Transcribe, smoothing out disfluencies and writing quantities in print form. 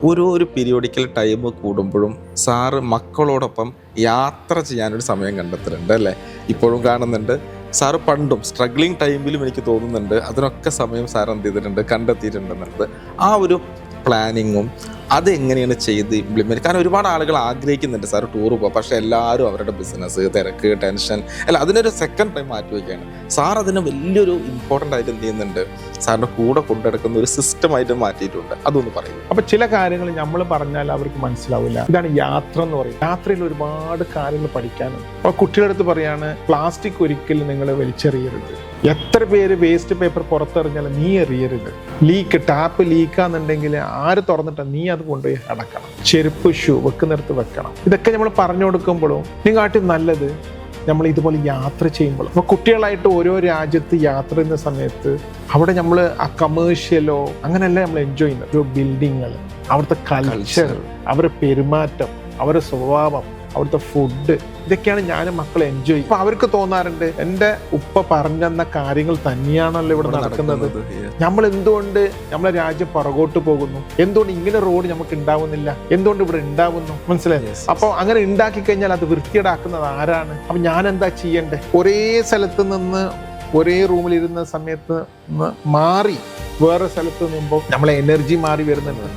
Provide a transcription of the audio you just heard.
ഒരു periodical time കൂടുമ്പോഴും sir മക്കളോടൊപ്പം യാത്ര ചെയ്യാനൊരു സമയം കണ്ടെത്തുന്നുണ്ട് അല്ലേ? ഇപ്പോഴും കാണുന്നുണ്ട്. സാറ് പണ്ടും സ്ട്രഗ്ലിംഗ് ടൈമിലും എനിക്ക് തോന്നുന്നുണ്ട് അതിനൊക്കെ സമയം സാർ എന്ത് ചെയ്തിട്ടുണ്ട്, കണ്ടെത്തിയിട്ടുണ്ടെന്നുള്ളത്. ആ ഒരു പ്ലാനിങ്ങും അതെങ്ങനെയാണ് ചെയ്ത് ഇംപ്ലിമെൻറ്റ്, കാരണം ഒരുപാട് ആളുകൾ ആഗ്രഹിക്കുന്നുണ്ട് സാർ ടൂർ പോകാം, പക്ഷേ എല്ലാവരും അവരുടെ ബിസിനസ്, തിരക്ക്, ടെൻഷൻ അല്ല അതിനൊരു സെക്കൻഡ് ടൈം മാറ്റി വയ്ക്കുകയാണ്. സാർ അതിന് വലിയൊരു ഇമ്പോർട്ടൻ്റ് ആയിട്ട് എന്ത് ചെയ്യുന്നുണ്ട്, സാറിൻ്റെ കൂടെ കൊണ്ടെടുക്കുന്ന ഒരു സിസ്റ്റമായിട്ട് മാറ്റിയിട്ടുണ്ട്. അതൊന്ന് പറയും. അപ്പൊ ചില കാര്യങ്ങൾ നമ്മൾ പറഞ്ഞാൽ അവർക്ക് മനസ്സിലാവില്ല. ഇതാണ് യാത്ര എന്ന് പറയുന്നത്. യാത്രയിൽ ഒരുപാട് കാര്യങ്ങൾ പഠിക്കാനുണ്ട്. അപ്പൊ കുട്ടികളുടെ അടുത്ത് പറയാണ്, പ്ലാസ്റ്റിക് ഒരിക്കലും നിങ്ങൾ വലിച്ചെറിയരുത്. എത്ര പേര് വേസ്റ്റ് പേപ്പർ പുറത്തെറിഞ്ഞാലും നീ എറിയരുത്. ടാപ്പ് ലീക്കാന്നുണ്ടെങ്കിൽ ആര് തുറന്നിട്ടാ നീ അത് കൊണ്ടുപോയി അടക്കണം. ചെരുപ്പ്, ഷൂ വെക്കുന്നിടത്ത് വെക്കണം. ഇതൊക്കെ നമ്മൾ പറഞ്ഞു കൊടുക്കുമ്പോഴും നിങ്ങാട്ടി നല്ലത് നമ്മൾ ഇതുപോലെ യാത്ര ചെയ്യുമ്പോൾ. അപ്പോൾ കുട്ടികളായിട്ട് ഓരോ രാജ്യത്ത് യാത്ര ചെയ്യുന്ന സമയത്ത് അവിടെ നമ്മൾ ആ കമേഴ്ഷ്യലോ അങ്ങനെയല്ല നമ്മൾ എൻജോയ് ചെയ്യുന്നത്. ഒരു ബിൽഡിങ്ങൾ, അവിടുത്തെ കൾച്ചർ, അവരുടെ പെരുമാറ്റം, അവരുടെ സ്വഭാവം, അവിടുത്തെ ഫുഡ്, ഇതൊക്കെയാണ് ഞാൻ മക്കളെ എൻജോയ് ചെയ്യും. അപ്പൊ അവർക്ക് തോന്നാറുണ്ട് എൻ്റെ ഉപ്പ പറഞ്ഞെന്ന കാര്യങ്ങൾ തന്നെയാണല്ലോ ഇവിടെ നടക്കുന്നത്. നമ്മൾ എന്തുകൊണ്ട് നമ്മളെ രാജ്യം പുറകോട്ട് പോകുന്നു, എന്തുകൊണ്ട് ഇങ്ങനെ റോഡ് നമുക്ക് ഉണ്ടാവുന്നില്ല, എന്തുകൊണ്ട് ഇവിടെ ഉണ്ടാവുന്നു, മനസ്സിലായി? അപ്പൊ അങ്ങനെ ഉണ്ടാക്കി കഴിഞ്ഞാൽ അത് വൃത്തിയേടാക്കുന്നത് ആരാണ്? അപ്പൊ ഞാൻ എന്താ ചെയ്യണ്ടേ? ഒരേ സ്ഥലത്ത് നിന്ന് ഒരേ റൂമിലിരുന്ന സമയത്ത് മാറി വേറെ സ്ഥലത്ത് നിന്നുമ്പോൾ നമ്മളെ എനർജി മാറി വരുന്നുണ്ട്.